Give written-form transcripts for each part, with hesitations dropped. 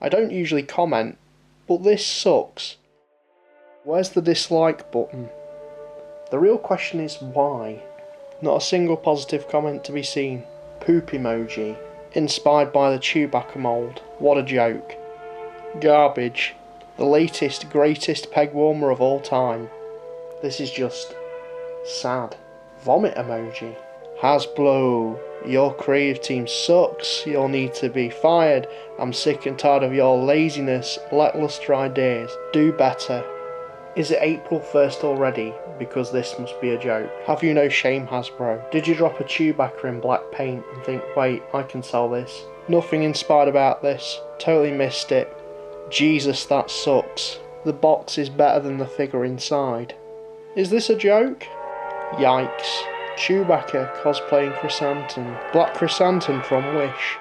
I don't usually comment, but this sucks. Where's the dislike button? The real question is why? Not a single positive comment to be seen. Poop emoji. Inspired by the Chewbacca mould. What a joke. Garbage. The latest, greatest peg warmer of all time. This is just sad. Vomit emoji. Hasbro, your creative team sucks. You'll need to be fired. I'm sick and tired of your laziness, lackluster ideas. Do better. Is it April 1st already? Because this must be a joke. Have you no shame, Hasbro? Did you drop a Chewbacca in black paint and think, wait, I can sell this? Nothing inspired about this. Totally missed it. Jesus, that sucks. The box is better than the figure inside. Is this a joke? Yikes. Chewbacca cosplaying Krrsantan. Black Krrsantan from Wish.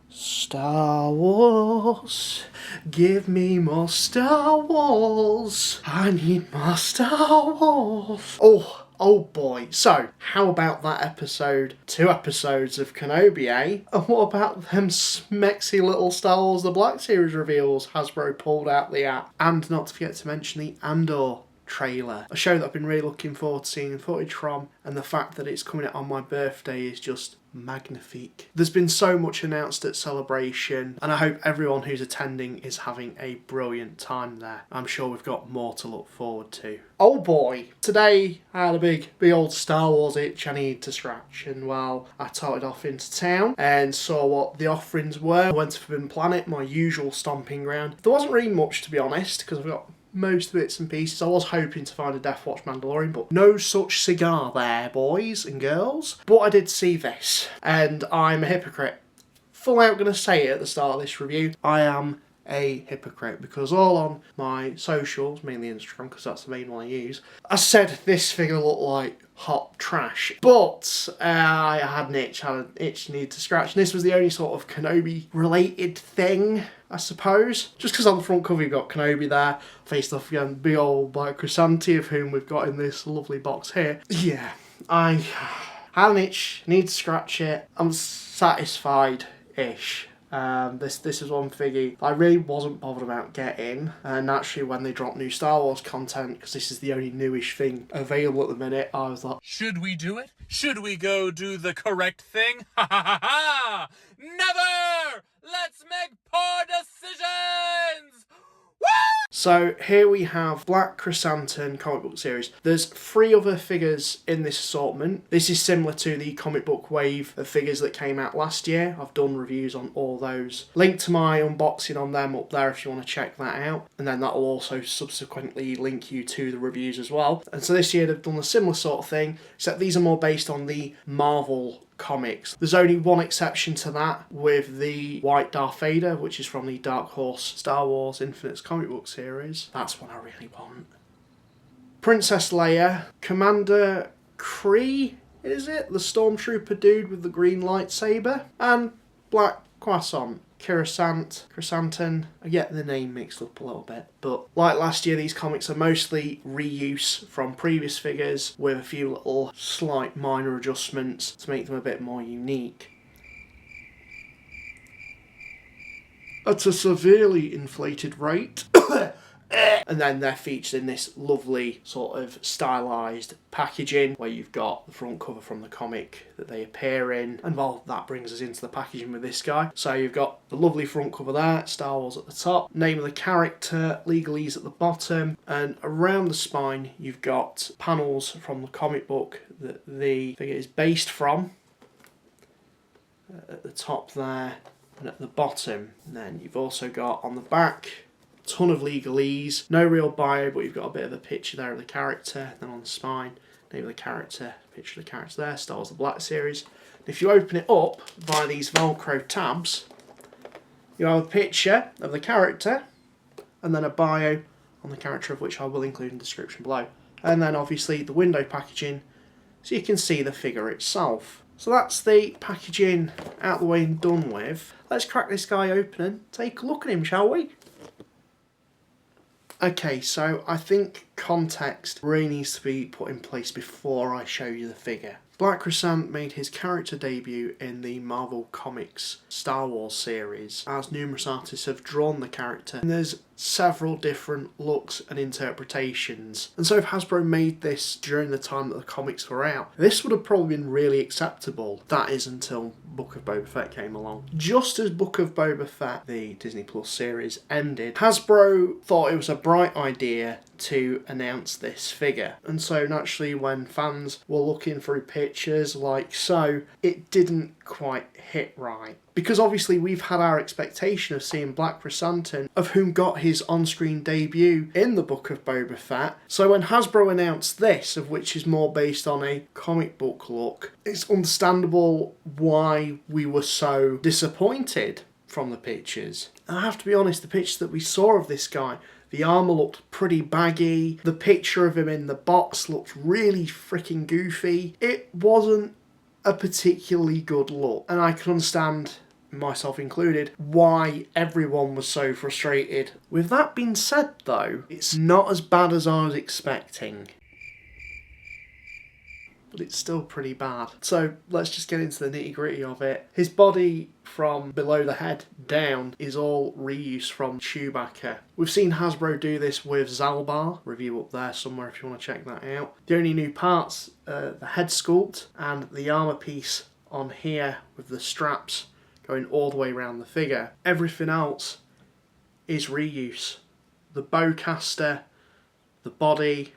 Star Wars, give me more Star Wars. I need more Star Wars. Oh boy. So, how about that episode? 2 episodes of Kenobi, eh? And what about them smexy little Star Wars The Black Series reveals Hasbro pulled out the app? And not to forget to mention the Andor trailer. A show that I've been really looking forward to seeing footage from, and the fact that it's coming out on my birthday is just magnifique. There's been so much announced at Celebration, and I hope everyone who's attending is having a brilliant time there. I'm sure we've got more to look forward to. Oh boy, today I had a big old Star Wars itch I needed to scratch, and well, I trotted off into town and saw what the offerings were. I went to Forbidden Planet, my usual stomping ground. There wasn't really much, to be honest, because I've got most of the bits and pieces. I was hoping to find a Death Watch Mandalorian, but no such cigar there, boys and girls. But I did see this, and I'm a hypocrite. Full out going to say it at the start of this review. I am a hypocrite, because all on my socials, mainly Instagram, because that's the main one I use, I said this figure looked like hot trash. But I had an itch I needed to scratch, and this was the only sort of Kenobi related thing, I suppose. Just because on the front cover you've got Kenobi there, faced off again big old Black Krrsantan, of whom we've got in this lovely box here. Yeah, I had an itch, need to scratch it. I'm satisfied-ish. This is one figure I really wasn't bothered about getting, and naturally when they drop new Star Wars content, because this is the only newish thing available at the minute, I was like, should we do it? Should we go do the correct thing? Ha ha ha ha! Never! Let's make poor decisions! Woo! So here we have Black Krrsantan comic book series. There's 3 other figures in this assortment. This is similar to the comic book wave of figures that came out last year. I've done reviews on all those. Link to my unboxing on them up there if you want to check that out. And then that will also subsequently link you to the reviews as well. And so this year they've done a similar sort of thing, except these are more based on the Marvel comics. There's only one exception to that, with the white Darth Vader, which is from the Dark Horse Star Wars Infinite's comic book series. That's one I really want. Princess Leia, Commander Kree, is it? The Stormtrooper dude with the green lightsaber, and Black Croissant. Krrsantan. I get the name mixed up a little bit, but like last year, these comics are mostly reuse from previous figures with a few little slight minor adjustments to make them a bit more unique. At a severely inflated rate. And then they're featured in this lovely sort of stylised packaging where you've got the front cover from the comic that they appear in, and well, that brings us into the packaging with this guy. So you've got the lovely front cover there, Star Wars at the top, name of the character, legalese at the bottom, and around the spine you've got panels from the comic book that the figure is based from at the top there and at the bottom. And then you've also got on the back ton of legalese, no real bio, but you've got a bit of a picture there of the character. Then on the spine, name of the character, picture of the character there, Star Wars The Black Series. And if you open it up via these Velcro tabs, you have a picture of the character and then a bio on the character, of which I will include in the description below. And then obviously the window packaging, so you can see the figure itself. So that's the packaging out the way and done with. Let's crack this guy open and take a look at him, shall we? Okay, so I think context really needs to be put in place before I show you the figure. Black Krrsantan made his character debut in the Marvel Comics Star Wars series, as numerous artists have drawn the character, and there's several different looks and interpretations. And so if Hasbro made this during the time that the comics were out, this would have probably been really acceptable. That is until Book of Boba Fett came along. Just as Book of Boba Fett, the Disney Plus series, ended, Hasbro thought it was a bright idea to announce this figure. And so naturally when fans were looking through pictures like so, it didn't quite hit right. Because obviously we've had our expectation of seeing Black Krrsantan, of whom got his on-screen debut in the Book of Boba Fett. So when Hasbro announced this, of which is more based on a comic book look, it's understandable why we were so disappointed from the pictures. And I have to be honest, the pictures that we saw of this guy, the armour looked pretty baggy, the picture of him in the box looked really freaking goofy. It wasn't a particularly good look, and I can understand, myself included, why everyone was so frustrated. With that being said though, it's not as bad as I was expecting, but it's still pretty bad. So let's just get into the nitty gritty of it. His body from below the head down is all reuse from Chewbacca. We've seen Hasbro do this with Zalbar, review up there somewhere if you want to check that out. The only new parts, the head sculpt and the armour piece on here with the straps going all the way around the figure. Everything else is reuse. The bowcaster, the body,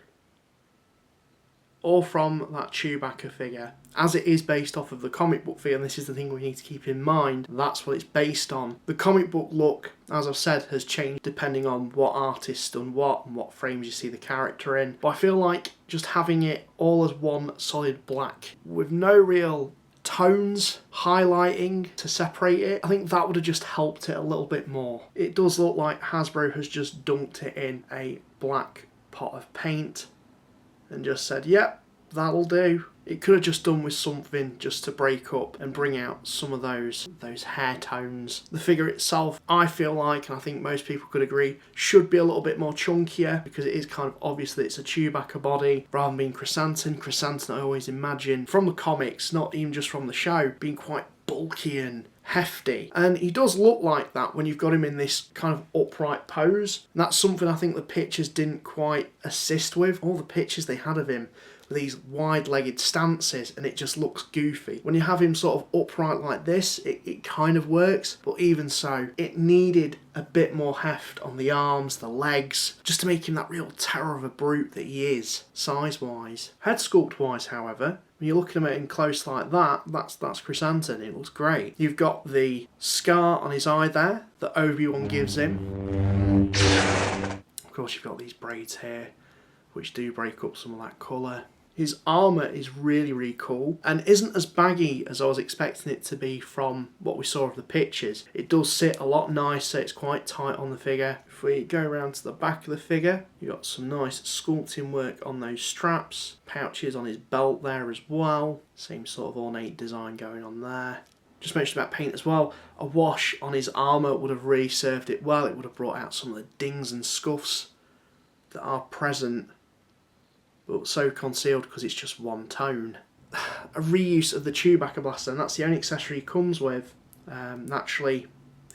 all from that Chewbacca figure. As it is based off of the comic book figure, and this is the thing we need to keep in mind, that's what it's based on. The comic book look, as I've said, has changed depending on what artist's done what and what frames you see the character in. But I feel like just having it all as one solid black with no real tones highlighting to separate it, I think that would have just helped it a little bit more. It does look like Hasbro has just dunked it in a black pot of paint and just said, yep, that'll do. It could have just done with something just to break up and bring out some of those hair tones. The figure itself, I feel like, and I think most people could agree, should be a little bit more chunkier, because it is kind of obvious that it's a Chewbacca body rather than being Krrsantan. Krrsantan I always imagine from the comics, not even just from the show, being quite bulky and hefty, and he does look like that when you've got him in this kind of upright pose. And that's something I think the pictures didn't quite assist with. All the pictures they had of him with these wide-legged stances, and it just looks goofy. When you have him sort of upright like this, it kind of works, but even so, it needed a bit more heft on the arms, the legs, just to make him that real terror of a brute that he is, size-wise. Head sculpt-wise, however, when you're looking at him close like that, that's Krrsantan. It looks great. You've got the scar on his eye there that Obi-Wan gives him. Of course, you've got these braids here, which do break up some of that colour. His armour is really, really cool and isn't as baggy as I was expecting it to be from what we saw of the pictures. It does sit a lot nicer, it's quite tight on the figure. If we go around to the back of the figure, you've got some nice sculpting work on those straps, pouches on his belt there as well, same sort of ornate design going on there. Just mentioned about paint as well, a wash on his armour would have really served it well. It would have brought out some of the dings and scuffs that are present, but so concealed because it's just one tone. A reuse of the Chewbacca blaster, and that's the only accessory it comes with. Naturally,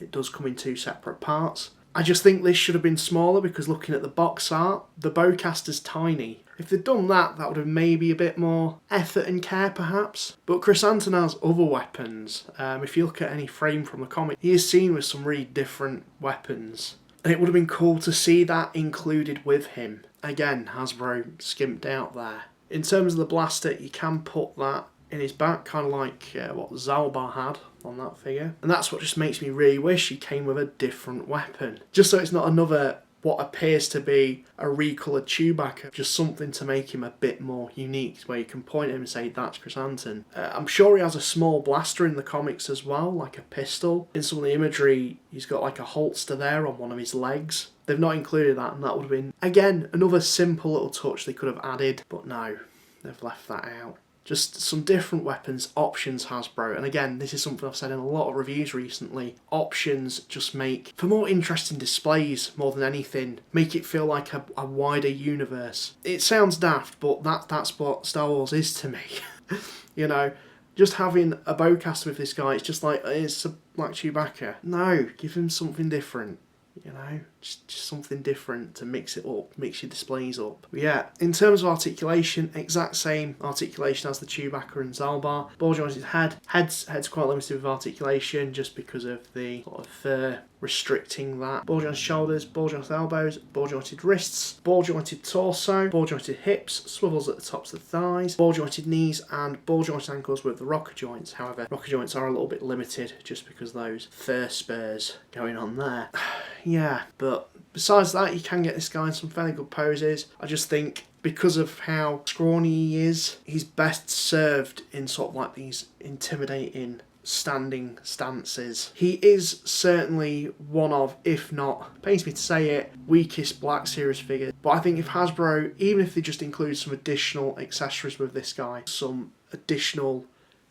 it does come in two separate parts. I just think this should have been smaller, because looking at the box art, the bowcaster's tiny. If they'd done that, that would have maybe a bit more effort and care perhaps. But Krrsantan has other weapons. If you look at any frame from the comic, he is seen with some really different weapons. And it would have been cool to see that included with him. Again, Hasbro skimped out there. In terms of the blaster, you can put that in his back, kind of like what Zalbar had on that figure. And that's what just makes me really wish he came with a different weapon. Just so it's not another, what appears to be a recoloured Chewbacca, just something to make him a bit more unique, where you can point at him and say, that's Krrsantan. I'm sure he has a small blaster in the comics as well, like a pistol. In some of the imagery, he's got like a holster there on one of his legs. They've not included that, and that would have been, again, another simple little touch they could have added, but no, they've left that out. Just some different weapons options, Hasbro. And again, this is something I've said in a lot of reviews recently. Options just make for more interesting displays more than anything. Make it feel like a wider universe. It sounds daft, but that's what Star Wars is to me. You know, just having a bowcaster with this guy, it's just like, it's like Chewbacca. No, give him something different. You know, just something different to mix it up, mix your displays up. But yeah, in terms of articulation, exact same articulation as the Chewbacca and Zalbar. Ball jointed head's quite limited with articulation just because of the sort of fur restricting that. Ball jointed shoulders, ball jointed elbows, ball jointed wrists, ball jointed torso, ball jointed hips, swivels at the tops of the thighs, ball jointed knees, and ball jointed ankles with the rocker joints. However, rocker joints are a little bit limited just because those fur spurs going on there. Yeah, but besides that, you can get this guy in some fairly good poses. I just think because of how scrawny he is, he's best served in sort of like these intimidating standing stances. He is certainly one of, if not, pains me to say it, weakest Black Series figures. But I think if Hasbro, even if they just include some additional accessories with this guy, some additional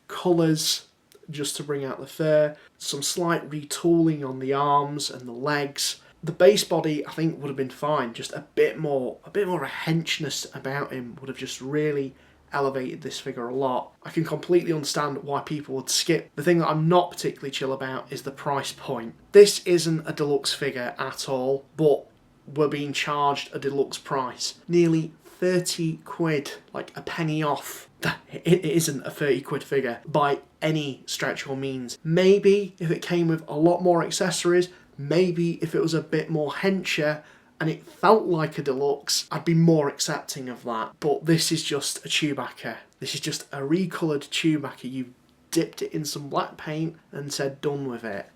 colours just to bring out the fur, some slight retooling on the arms and the legs, the base body I think would have been fine. Just a bit more of a henchness about him would have just really elevated this figure a lot. I can completely understand why people would skip. The thing that I'm not particularly chill about is the price point. This isn't a deluxe figure at all, but we're being charged a deluxe price. Nearly 30 quid, like a penny off. It isn't a 30 quid figure by any stretch or means. Maybe if it came with a lot more accessories, maybe if it was a bit more hencher and it felt like a deluxe, I'd be more accepting of that. But this is just a Chewbacca. This is just a recoloured Chewbacca. You've dipped it in some black paint and said done with it.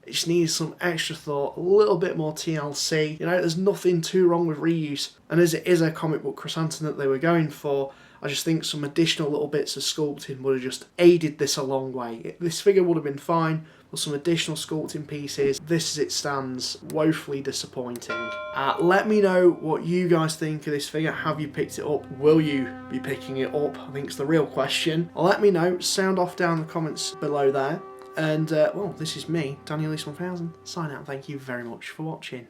It just needs some extra thought, a little bit more TLC. You know, there's nothing too wrong with reuse. And as it is a comic book Krrsantan that they were going for, I just think some additional little bits of sculpting would have just aided this a long way. This figure would have been fine, but some additional sculpting pieces, this as it stands, woefully disappointing. Let me know what you guys think of this figure. Have you picked it up? Will you be picking it up? I think it's the real question. Let me know. Sound off down in the comments below there. And, well, this is me, Daniel East 1000, sign out. Thank you very much for watching.